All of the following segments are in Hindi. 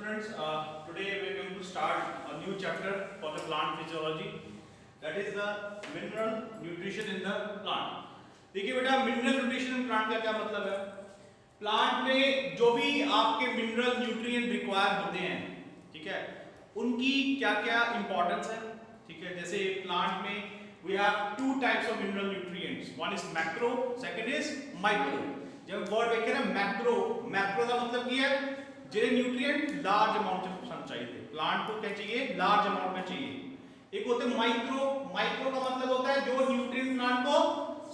students, today we are going to start a new chapter for the plant physiology, that is the mineral nutrition in the plant. देखिए बेटा, मिनरल न्यूट्रिशन इन प्लांट का क्या मतलब है? प्लांट में जो भी आपके मिनरल न्यूट्रिएंट रिक्वायर होते हैं, ठीक है, उनकी क्या क्या इंपॉर्टेंस है, ठीक है। जैसे प्लांट में we have two types of mineral nutrients, one is macro, second is micro. जब वर्ड देखें ना मैक्रो, मैक्रो का मतलब क्या है? जिन्हें न्यूट्रिएंट लार्ज अमाउंट में चाहिए, प्लांट को क्या चाहिए? लार्ज अमाउंट में चाहिए। एक होते हैं माइक्रो, माइक्रो का मतलब होता है जो न्यूट्रिएंट प्लांट को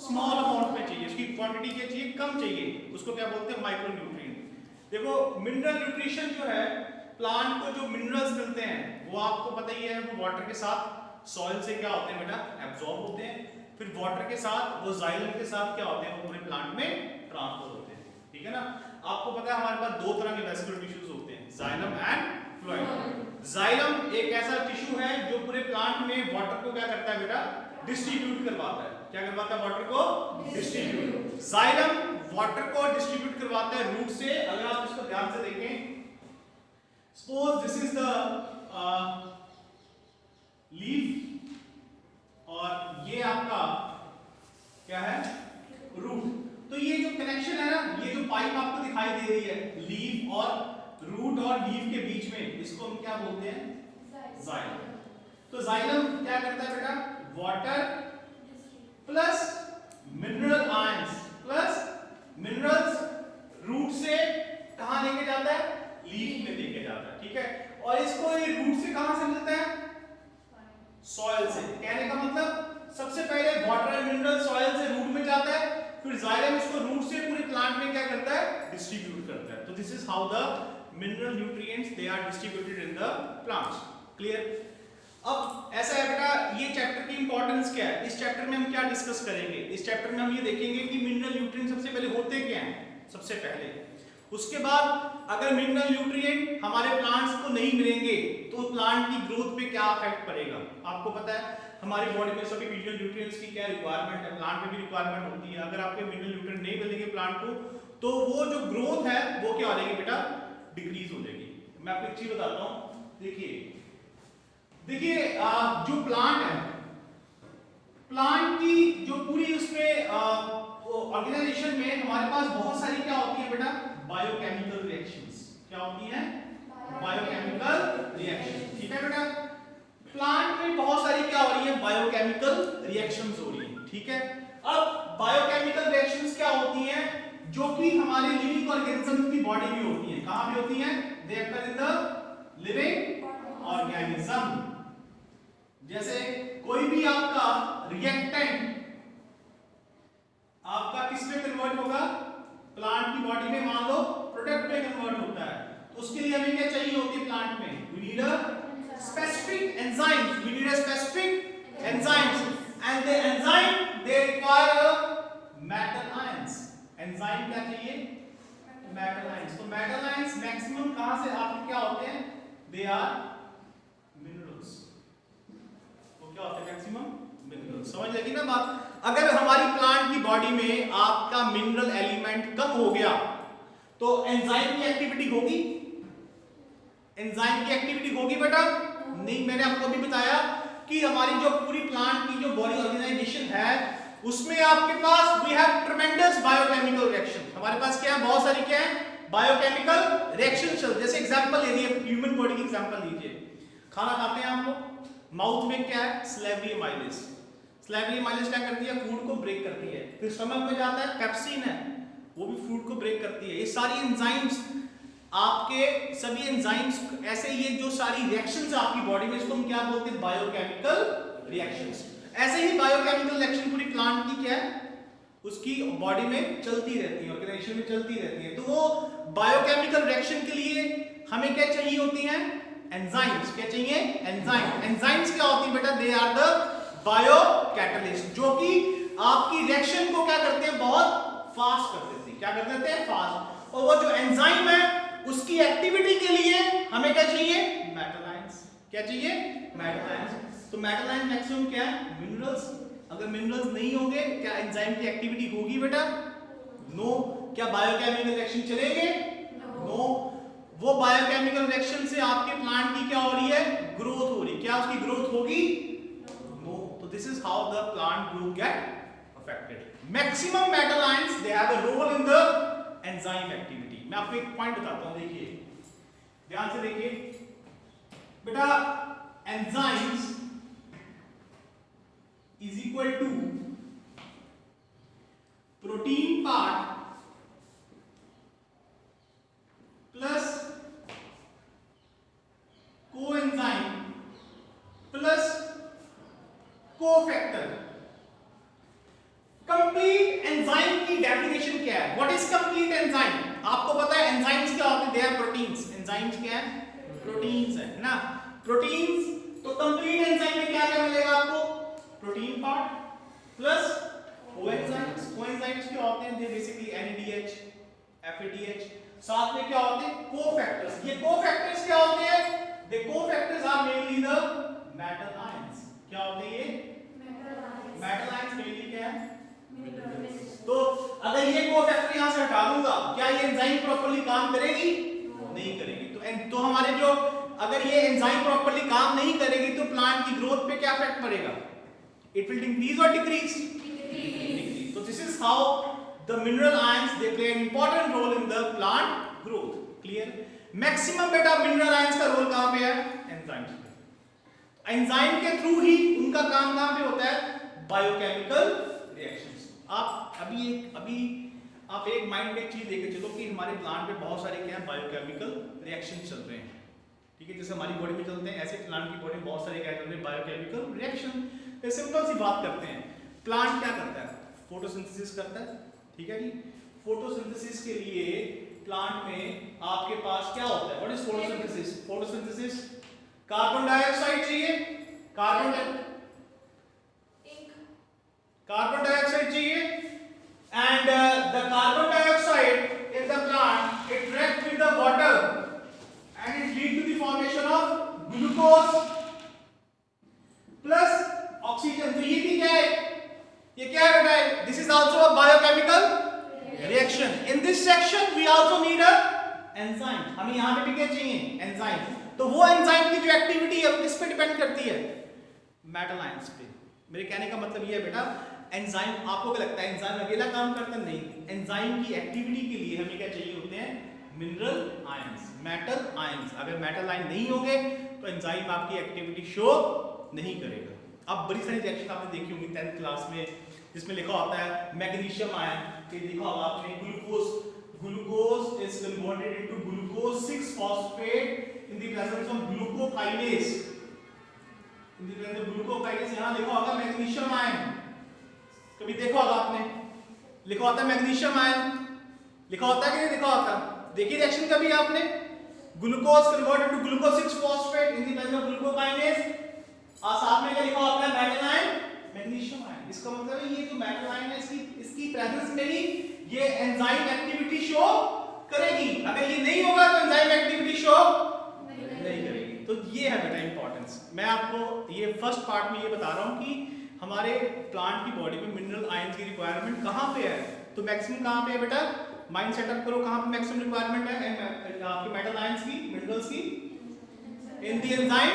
स्मॉल अमाउंट में चाहिए, उसकी क्वांटिटी क्या चाहिए? कम चाहिए, उसको क्या बोलते हैं? Micro nutrient. देखो मिनरल न्यूट्रिशन जो है, प्लांट को जो मिनरल्स मिलते हैं वो आपको पता ही है, वो वाटर के साथ सॉइल से क्या होते हैं बेटा? एब्जॉर्ब होते हैं, फिर वाटर के साथ वो जाइलम के साथ क्या होते हैं? वो पूरे प्लांट में ट्रांसफर होते हैं, ठीक है ना। आपको पता है हमारे पास दो तरह के वेस्कुलर टिश्यूज होते हैं, जाइलम एंड फ्लोएम। जाइलम एक ऐसा टिश्यू है जो पूरे प्लांट में वाटर को क्या करता है बेटा? डिस्ट्रीब्यूट करवाता है। क्या करवाता है? वाटर को डिस्ट्रीब्यूट। जाइलम वाटर को डिस्ट्रीब्यूट करवाता है रूट से। अगर आप इसको ध्यान से देखें, suppose this is the leaf और ये आपका क्या है? रूट। तो ये जो कनेक्शन है ना, ये जो पाइप आपको दिखाई दे रही है लीफ और रूट और लीफ के बीच में, इसको हम क्या बोलते हैं? जाइलम। तो जाइलम क्या करता है बेटा? Water plus mineral ions plus minerals root से कहां लेके जाता है? लीफ में लेके जाता है, ठीक है। और इसको ये रूट से कहां से मिलता है? सॉइल से। कहने का मतलब सबसे पहले वाटर एंड मिनरल सॉइल से रूट में जाता है, फिर जाइलम इसको रूट से पूरे प्लांट में क्या करता है? डिस्ट्रीब्यूट करता है। तो this is how the mineral nutrients they are distributed in the plants. Clear? अब ऐसा है बेटा, ये चैप्टर की इंपॉर्टेंस क्या है? इस चैप्टर में हम क्या डिस्कस करेंगे? इस चैप्टर में हम ये देखेंगे कि मिनरल न्यूट्रिएंट सबसे पहले होते क्या हैं, सबसे पहले। उसके बाद अगर मिनरल न्यूट्रिएंट हमारे प्लांट्स को नहीं मिलेंगे तो प्लांट की ग्रोथ पे क्या इफेक्ट पड़ेगा। आपको पता है हमारी बॉडी में सभी मिनरल न्यूट्रिएंट्स की क्या रिक्वायरमेंट है, प्लांट में भी रिक्वायरमेंट होती है। अगर आपके मिनरल न्यूट्रिएंट नहीं मिलेंगे प्लांट को, तो वो जो ग्रोथ है वो क्या हो जाएगी बेटा? डिक्रीज हो जाएगी। मैं आपको एक चीज बताता हूं, देखिए जो प्लांट है, प्लांट की जो पूरी उसमें ऑर्गेनाइजेशन में हमारे पास बहुत सारी क्या होती है बेटा? Biochemical reactions. क्या होती हैं? बायोकेमिकल रिएक्शन, ठीक है बेटा। प्लांट में बहुत सारी क्या हो रही है? बायोकेमिकल रिएक्शंस हो रही है, ठीक है। अब बायोकेमिकल रिएक्शंस क्या होती हैं? जो कि हमारे लिविंग ऑर्गेनिज्म की बॉडी में होती हैं। कहां पे होती हैं? दे अकर इन द लिविंग ऑर्गेनिज्म। जैसे कोई भी आपका रिएक्टेंट आपका किस में कन्वर्ट होगा? प्लांट की बॉडी में मान लो प्रोडक्ट में कन्वर्ट होता है, तो उसके लिए हमें क्या चाहिए होती है प्लांट में? We need a specific enzymes, we need a specific enzymes and the enzyme they require metal ions. Enzyme क्या चाहिए? Metal ions. तो मेटल आयंस मैक्सिमम कहां से आपके क्या होते हैं? They are minerals. तो क्या होते हैं? Maximum minerals. समझ लगी ना बात? अगर हमारी प्लांट की बॉडी में आपका मिनरल एलिमेंट कम हो गया तो एंजाइम की एक्टिविटी होगी? एंजाइम की एक्टिविटी होगी बेटा? नहीं। मैंने आपको अभी बताया कि हमारी जो पूरी प्लांट की जो बॉडी ऑर्गेनाइजेशन है उसमें आपके पास we have tremendous biochemical reaction. हमारे पास क्या है? बहुत सारी क्या है? बायोकेमिकल रिएक्शन चल। जैसे एग्जांपल ले लीजिए, ह्यूमन बॉडी की एग्जांपल लीजिए। खाना खाते हैं हम लोग, माउथ में क्या है? Slavery amylase. स्लेवरी एमाइलेज क्या करती है? फूड को ब्रेक करती है। फिर स्टमक में जाता है, पेप्सिन है, वो भी फूड को ब्रेक करती है। ये सारी एंजाइम्स आपके सभी एंजाइम्स ऐसे, ये जो सारी रिएक्शंस आपकी बॉडी में, इसको हम क्या बोलते हैं? Biochemical reactions. ऐसे ही बायोकेमिकल रिएक्शन पूरी प्लांट की क्या है? उसकी बॉडी में चलती रहती है, ऑर्गेनाइजेशन में चलती रहती है। तो वो बायोकेमिकल रिएक्शन के लिए हमें क्या चाहिए होती है? एंजाइम्स। क्या चाहिए? एंजाइम। एंजाइम्स क्या होती है बेटा? दे आर द बायोकैटलिस्ट, जो कि आपकी रिएक्शन को क्या करते हैं? बहुत फास्ट कर देते हैं। क्या कर देते हैं? फास्ट। और वो जो एंजाइम है उसकी एक्टिविटी के लिए हमें क्या चाहिए? Metal ions. क्या चाहिए? Metal ions. तो मेटल आयंस मैक्सिमम क्या है? मिनरल्स। अगर मिनरल्स नहीं होंगे क्या एंजाइम की एक्टिविटी होगी बेटा? नो। क्या बायोकेमिकल रिएक्शन चलेंगे? नो। वो बायोकेमिकल रिएक्शन से आपके प्लांट की क्या हो रही है, ग्रोथ हो रही है। क्या उसकी ग्रोथ होगी? नो। तो this is how the plant growth get affected. Maximum metal ions they have a role in the enzyme activity. मैं आपको एक पॉइंट बताता हूं, देखिए ध्यान से देखिए बेटा, enzymes is equal to protein part plus coenzyme plus cofactor. Complete enzyme की डेफिनेशन क्या है? What is complete enzyme? आपको पता है एंजाइम्स क्या होते हैं? They are proteins. एंजाइम्स क्या है? प्रोटीन्स है ना, प्रोटीन्स। तो कंप्लीट एंजाइम में क्या क्या मिलेगा आपको? Protein part plus coenzymes. Coenzymes क्या होते हैं? They basically NADH, FADH। साथ में क्या होते हैं? कोफैक्टर्स। ये कोफैक्टर्स क्या होते हैं? The cofactors are mainly the metal ions. क्या होते हैं ये? मेटल आयंस mainly क्या है? तो अगर ये कोफैक्टर यहां से हटा दूंगा, क्या ये एंजाइम प्रॉपर्ली काम करेगी? नहीं करेगी। तो हमारे जो, अगर ये एंजाइम प्रॉपर्ली काम नहीं करेगी तो प्लांट की ग्रोथ पे क्या इफेक्ट पड़ेगा? इट विल इंक्रीज और डिक्रीज? डिक्रीज। तो this is how the mineral ions they play an important role in the plant growth. Clear? Maximum बेटा मिनरल आयंस का रोल कहां पे है? एंजाइम्स पे। एंजाइम के थ्रू ही उनका काम कहां पे होता है? Biochemical reactions. आप अभी आप एक माइंड में एक चीज लेके चलो कि हमारे प्लांट में बहुत सारे क्या है? बायोकेमिकल रिएक्शंस चल रहे हैं। ठीक है, जैसे हमारी बॉडी में चलते हैं ऐसे प्लांट की बॉडी में बहुत सारे क्या चल रहे हैं? Biochemical reaction. तो सिंपल सी बात करते हैं, प्लांट क्या करता है? फोटोसिंथेसिस करता है। ठीक है जी। फोटोसिंथेसिस के लिए प्लांट में आपके पास क्या होता है? What is photosynthesis? Photosynthesis carbon dioxide चाहिए, कार्बन डाइऑक्साइड चाहिए, and the carbon dioxide in the plant it react with the water and it lead to the formation of glucose plus oxygen. तो ये भी क्या है? ये क्या है बेटा? This is also a biochemical reaction. In this section we also need a enzyme. हमें यहाँ पे भी क्या चाहिए? एंजाइम। तो वो एंजाइम की जो एक्टिविटी है वो किस पे डिपेंड करती है? मेटल आयंस पे। मेरे कहने का मतलब ये है बेटा, एंजाइम, आपको क्या लगता है एंजाइम अकेला काम करता है? नहीं। एंजाइम की एक्टिविटी के लिए हमें क्या चाहिए होते हैं? Mineral ions, metal ions. अगर मेटल आयन नहीं होंगे तो एंजाइम आपकी एक्टिविटी शो नहीं करेगा। अब बड़ी सारी रिएक्शन आपने देखी होंगी 10th क्लास में, जिसमें लिखा होता है मैग्नीशियम आयन। ये लिखा होगा आपने glucose is converted into glucose 6 phosphate in the presence of glucokinase. In the presence of glucokinase यहां लिखा होगा मैग्नीशियम आयन। कभी देखा होगा आपने, लिखा होता है मैग्नीशियम आयन, लिखा होता है कि नहीं लिखा होता? देखिए रिएक्शन कभी आपने, glucose converted to glucose 6 phosphate in the presence of glucokinase, और साथ में क्या लिखा होता है? Metal ion, magnesium ion. इसका मतलब है ये जो मेटल आयन है इसकी प्रेजेंस में ही ये एंजाइम एक्टिविटी शो करेगी। अगर ये नहीं होगा तो एंजाइम एक्टिविटी शो नहीं करेगी। तो ये है बेटा इंपॉर्टेंस। मैं आपको ये फर्स्ट पार्ट में ये बता रहा हूं कि हमारे प्लांट की बॉडी में मिनरल आयंस की रिक्वायरमेंट कहां पे है। तो मैक्सिमम कहां पे है बेटा? माइंड सेटअप करो, कहां पे मैक्सिमम रिक्वायरमेंट है आपके मेटल आयंस की, मिनरल्स की? इन द एंजाइम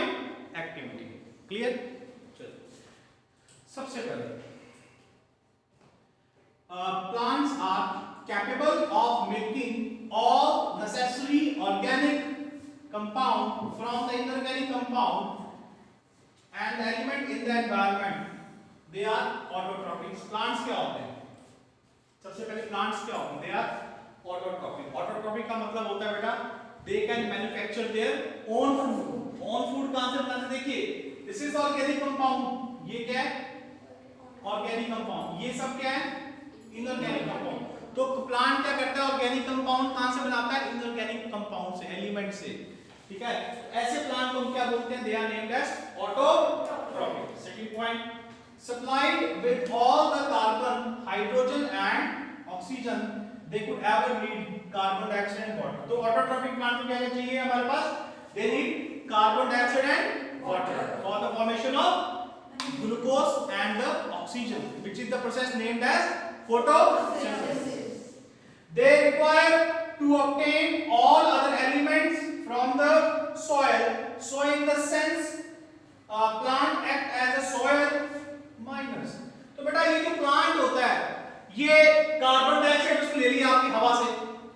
एक्टिविटी। क्लियर? चलो सबसे पहले plants are capable of making all necessary organic compound from the inorganic compound and element in the environment. They are autotrophic. Plants क्या होते हैं? सबसे पहले plants क्या होते हैं? They are autotrophic. Autotrophic का मतलब होता है बेटा they can manufacture their own food. Own food कहाँ से बनाते? देखिए this is organic compound. ये क्या है? Organic compound. ये सब क्या है? Inorganic compound. तो प्लांट क्या करता है? ऑर्गेनिक कंपाउंड कहां से बनाता है? इनऑर्गेनिक कंपाउंड से, एलिमेंट से। ठीक है, ऐसे प्लांट को हम क्या बोलते हैं? They are named as autotrophic. Second point, supplied with all the carbon, hydrogen and oxygen they could ever need carbon dioxide and water. तो ऑटोट्रॉपिक प्लांट को क्या चाहिए हमारे पास? They need carbon dioxide and water for the formation of glucose and the oxygen, which is the process named as photosynthesis. They require to obtain all other elements from the soil. So in the sense plant act as a soil miners. तो बेटा ये जो प्लांट होता है ये कार्बन डाइऑक्साइड उसने ले लिया आपकी हवा से,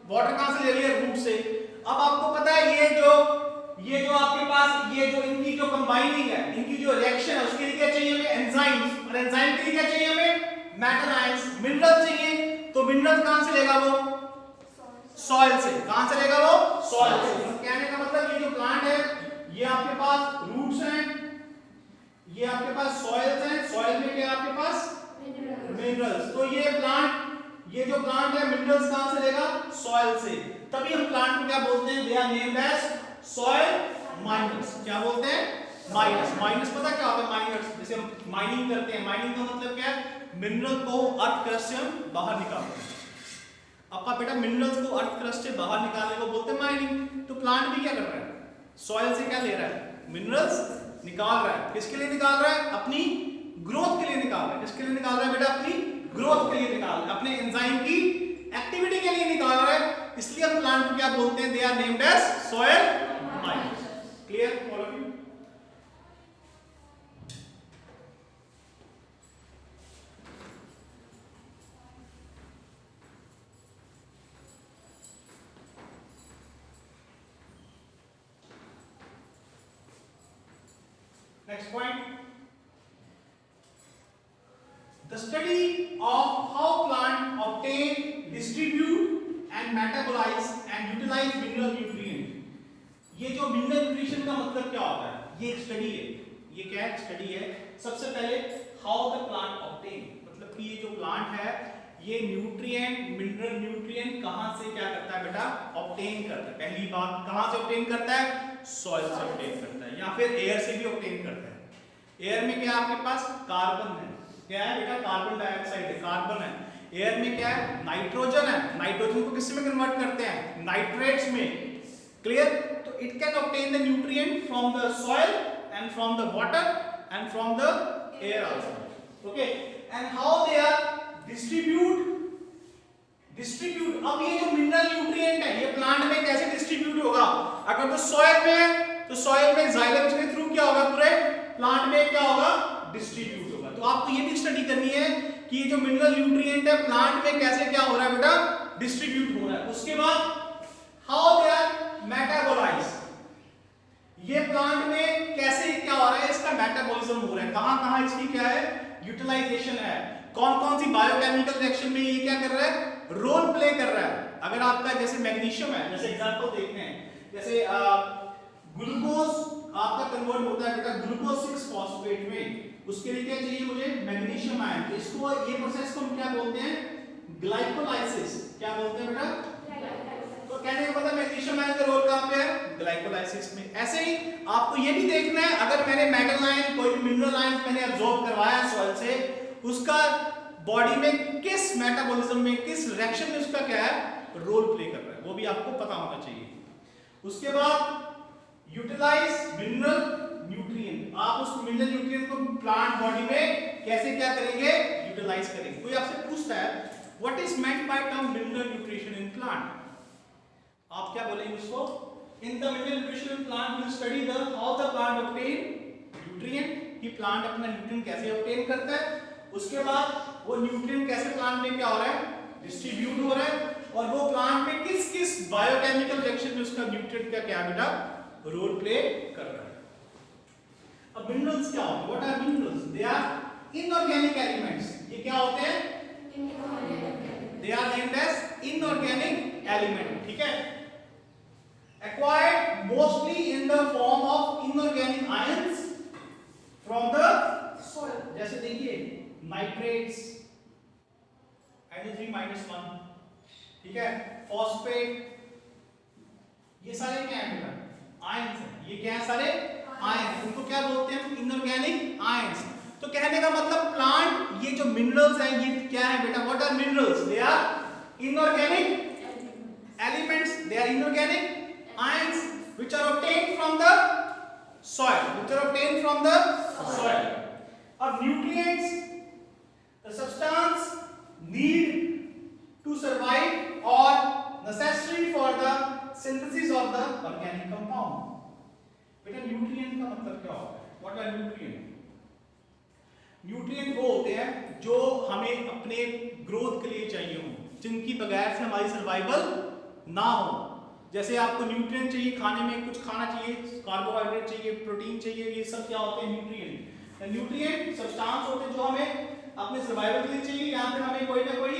वाटर कहां से ले लिया, रूट से। अब आपको पता है ये जो आपके पास ये जो इनकी जो कंबाइनिंग है, इनकी जो रिएक्शन है, उसके लिए क्या चाहिए हमें, एंजाइम्स, और एंजाइम के लिए क्या चाहिए हमें, मेटल आयंस, मिनरल चाहिए। तो मिनरल कहां से लेगा वो, सॉइल से। कहां से लेगा वो, सॉइल से। कहने का मतलब ये जो प्लांट है ये आपके पास रूट्स हैं, ये आपके पास सॉइल्स हैं, सॉइल में क्या आपके पास मिनरल्स। तो ये जो प्लांट है मिनरल्स कहां से लेगा, सॉइल से। तभी हम प्लांट को क्या बोलते हैं, they are named as soil miners. क्या बोलते हैं, माइनर्स। माइनर्स पता क्या होता है, माइनर्स जैसे हम माइनिंग करते हैं, माइनिंग का मतलब क्या है, मिनरल को अर्थ क्रस्ट से हम बाहर निकालते हैं। आपका बेटा मिनरल्स को अर्थ क्रस्ट से बाहर निकालने को बोलते हैं माइनिंग। तो प्लांट भी क्या कर रहा है, सॉइल से क्या ले रहा है, मिनरल्स निकाल रहा है। किसके लिए निकाल रहा है, अपनी ग्रोथ के लिए निकाल रहा है। किसके लिए निकाल रहा है बेटा, अपनी ग्रोथ के लिए निकाल रहा है, अपने एंजाइम की एक्टिविटी के लिए निकाल रहा है। इसलिए हम प्लांट को क्या बोलते हैं, they are named as soil miners. Clear all of you? Next point, the study of how plant obtain, distribute and metabolize and utilize mineral nutrient। ये जो mineral nutrition का मतलब क्या होता है, ये एक स्टडी है। ये क्या है, स्टडी है। सबसे पहले how the plant obtain, मतलब कि ये जो प्लांट है ये न्यूट्रिएंट, मिनरल न्यूट्रिएंट कहां से क्या करता है बेटा, ऑब्टेन करता है। पहली बात कहां से ऑब्टेन करता है, सॉइल से ऑब्टेन करता है, या फिर एयर से भी ऑब्टेन करता है। एयर में क्या आपके पास कार्बन है, क्या है बेटा, कार्बन डाइऑक्साइड है, कार्बन है। एयर में क्या है, नाइट्रोजन है। नाइट्रोजन को किस में कन्वर्ट करते हैं, नाइट्रेट्स में। क्लियर? तो it can obtain the nutrient from the soil and from the water and from the air also. Okay, and how they are distribute. अब ये जो मिनरल न्यूट्रिएंट है ये प्लांट में कैसे डिस्ट्रीब्यूट होगा, अगर तो सॉइल में है तो सॉइल में जाइलम के थ्रू क्या होगा, पूरे प्लांट में क्या होगा, डिस्ट्रीब्यूट होगा। तो आपको ये भी स्टडी करनी है कि ये जो मिनरल न्यूट्रिएंट है प्लांट में कैसे क्या हो रहा है बेटा, डिस्ट्रीब्यूट हो रहा है। उसके बाद हाउ दे आर मेटाबोलाइज, ये प्लांट में कैसे क्या हो रहा है, इसका मेटाबॉलिज्म हो रहा है, कहां-कहां इसकी क्या है, यूटिलाइजेशन है, कौन-कौन सी बायोकेमिकल रिएक्शन में ये क्या कर रहा है, रोल प्ले कर रहा है। अगर आपका जैसे मैग्नीशियम है, जैसे एग्जांपल देखते हैं, जैसे ग्लूकोज आपका कन्वर्ट होता है बेटा ग्लूकोज 6 फॉस्फेट में, उसके लिए क्या चाहिए मुझे, मैग्नीशियम आयन। तो इसको ये प्रोसेस को हम क्या बोलते हैं, ग्लाइकोलाइसिस। क्या बोलते हैं बेटा, तो कहने का मतलब मैग्नीशियम आयन का रोल कहां पे है, ग्लाइकोलाइसिस में। ऐसे ही आपको ये भी देखना है, अगर मैंने मेटल आयन, कोई भी मिनरल आयन मैंने अब्सॉर्ब करवाया सॉइल से, उसका बॉडी में किस मेटाबॉलिज्म में, किस रिएक्शन में उसका क्या है, रोल प्ले कर रहा है, वो भी आपको पता होना चाहिए। उसके बाद यूटिलाइज मिनरल न्यूट्रिएंट, आप उस मिनरल न्यूट्रिएंट को प्लांट बॉडी में कैसे क्या करेंगे, यूटिलाइज करेंगे। कोई आपसे पूछता है what is meant by term mineral nutrition in plant, आप क्या बोलेंगे उसको, in the mineral nutrition in plant we study the how the plant obtain nutrient, कि प्लांट अपना न्यूट्रिएंट कैसे ऑब्टेन करता है। उसके बाद वो न्यूट्रिएंट कैसे प्लांट में क्या हो रहा है, डिस्ट्रीब्यूट हो रहा है, और वो प्लांट में किस किस बायोकेमिकल रिएक्शन में उसका न्यूट्रिएंट का क्या बेटा रोल प्ले कर रहा है। अब मिनरल्स क्या होते हैं, what are minerals, they are inorganic elements. ये क्या होते हैं, they are named as inorganic element. ठीक है, acquired mostly in the form of inorganic ions from the soil। जैसे देखिए नाइट्रेट्स NO3-1, ठीक है, फॉस्फेट, ये सारे क्या हैं बेटा, आयंस हैं। ये क्या है, सारे आयंस, उनको क्या बोलते हैं, इनऑर्गेनिक आयंस। तो कहने का मतलब प्लांट, ये जो मिनरल्स हैं ये क्या है बेटा, what are minerals, they are inorganic elements, they are inorganic ions which are obtained from the soil, Or nutrients, the substance need to survive or necessary for the synthesis of the organic compound। बेटा का मतलब क्या होता है? What are nutrient? न्यूट्रिएंट वो होते हैं जो हमें अपने ग्रोथ के लिए चाहिए हो, जिनकी बगैर से हमारी सर्वाइवल ना हो। जैसे आपको न्यूट्रिएंट चाहिए, खाने में कुछ खाना चाहिए, कार्बोहाइड्रेट चाहिए, प्रोटीन चाहिए, ये सब क्या होते हैं? न्यूट्रिएंट। न्यूट्रिएंट सब्सटेंस होते हैं जो हमें अपने सर्वाइवल के लिए चाहिए, या फिर हमें कोई ना कोई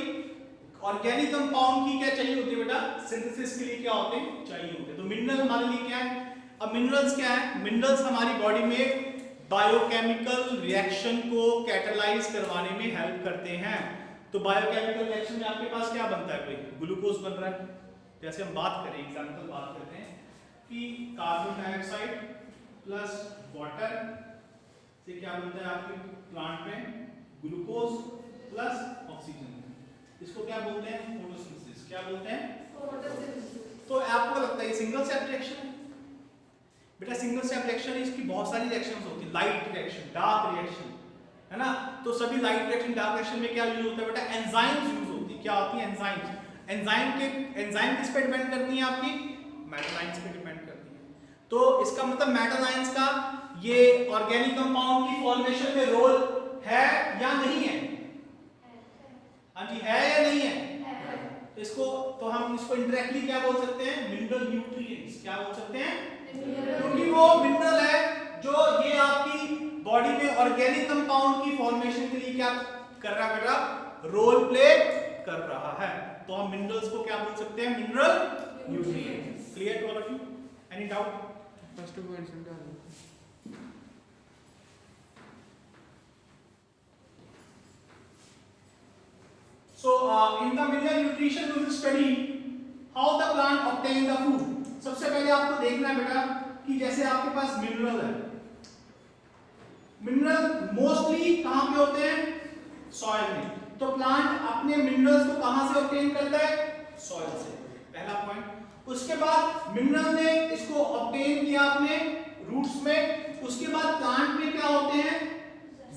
ऑर्गेनिक कंपाउंड की क्या चाहिए होती है बेटा? सिंथेसिस के लिए क्या होते हैं? चाहिए होते हैं। तो मिनरल हमारे लिए क्या है? अब मिनरल्स क्या है? मिनरल्स हमारी बॉडी में बायोकेमिकल रिएक्शन को कैटालाइज करवाने में हेल्प करते हैं। तो बायोकेमिकल रिएक्शन में आपके पास क्या बनता है? कोई ग्लूकोज बन रहा है। जैसे हम बात करें, एग्जांपल बात करते हैं कि कार्बन डाइऑक्साइड प्लस वाटर से क्या बनता है आपके प्लांट में? Glucose plus oxygen. इसको क्या बोलते हैं? फोटोसिंथेसिस। क्या बोलते हैं? फोटोसिंथेसिस। तो आपको लगता है ये सिंगल स्टेप रिएक्शन है? बेटा सिंगल स्टेप रिएक्शन, इसकी बहुत सारी रिएक्शंस होती है। लाइट रिएक्शन, डार्क रिएक्शन, है ना? तो सभी लाइट रिएक्शन, डार्क रिएक्शन में क्या यूज होता है बेटा? एंजाइम्स यूज होती है। क्या होती है? एंजाइम्स। एंजाइम किस पे डिपेंड करती है आपकी? मेटालाइंस पे डिपेंड करती है। तो इसका मतलब मेटालाइंस का ये ऑर्गेनिक कंपाउंड की फॉर्मेशन में रोल है या नहीं है? हाँ जी, है या नहीं है? इसको तो हम इसको इंडायरेक्टली क्या बोल सकते हैं? Mineral nutrients. क्या बोल सकते हैं? क्योंकि वो मिनरल है जो ये आपकी बॉडी में ऑर्गेनिक कंपाउंड की फॉर्मेशन के लिए क्या कर रहा है बेटा? रोल प्ले कर रहा है। तो हम मिनरल्स को क्या बोल सकते हैं? Mineral nutrients. Clear to all of you? Any doubt? First question का So in the mineral nutrition we will study how the plant obtain the food. सबसे पहले आपको देखना है बेटा कि जैसे आपके पास मिनरल है, मिनरल मोस्टली कहां पे होते हैं? सॉइल में। तो प्लांट अपने मिनरल्स को कहां से ऑब्टेन करता है? सॉइल से। पहला पॉइंट। उसके बाद मिनरल ने इसको ऑब्टेन किया अपने रूट्स में। उसके बाद प्लांट में क्या होते हैं?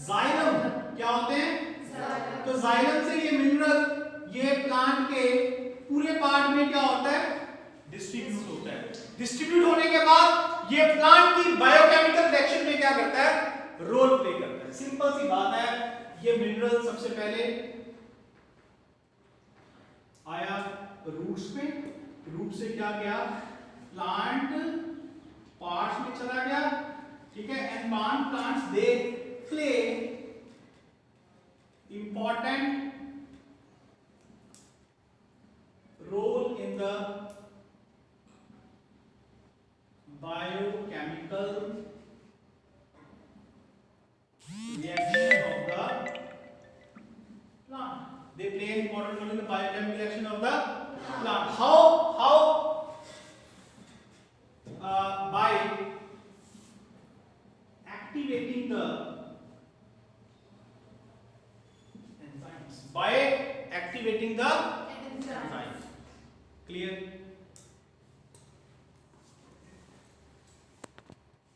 जाइलम। क्या होते हैं? तो जाइलम से ये मिनरल ये प्लांट के पूरे पार्ट में क्या होता है? डिस्ट्रीब्यूट होता है। डिस्ट्रीब्यूट होने के बाद ये प्लांट की बायोकेमिकल रिएक्शन में क्या करता है? रोल प्ले करता है। सिंपल सी बात है। ये मिनरल सबसे पहले आया रूट्स पे, रूट से क्या गया? प्लांट पार्ट्स में चला गया, ठीक है? And plants they play important role in the biochemical reaction of the plant. They play an important role in the biochemical reaction of the plant. How by activating the by activating the enzymes. Clear?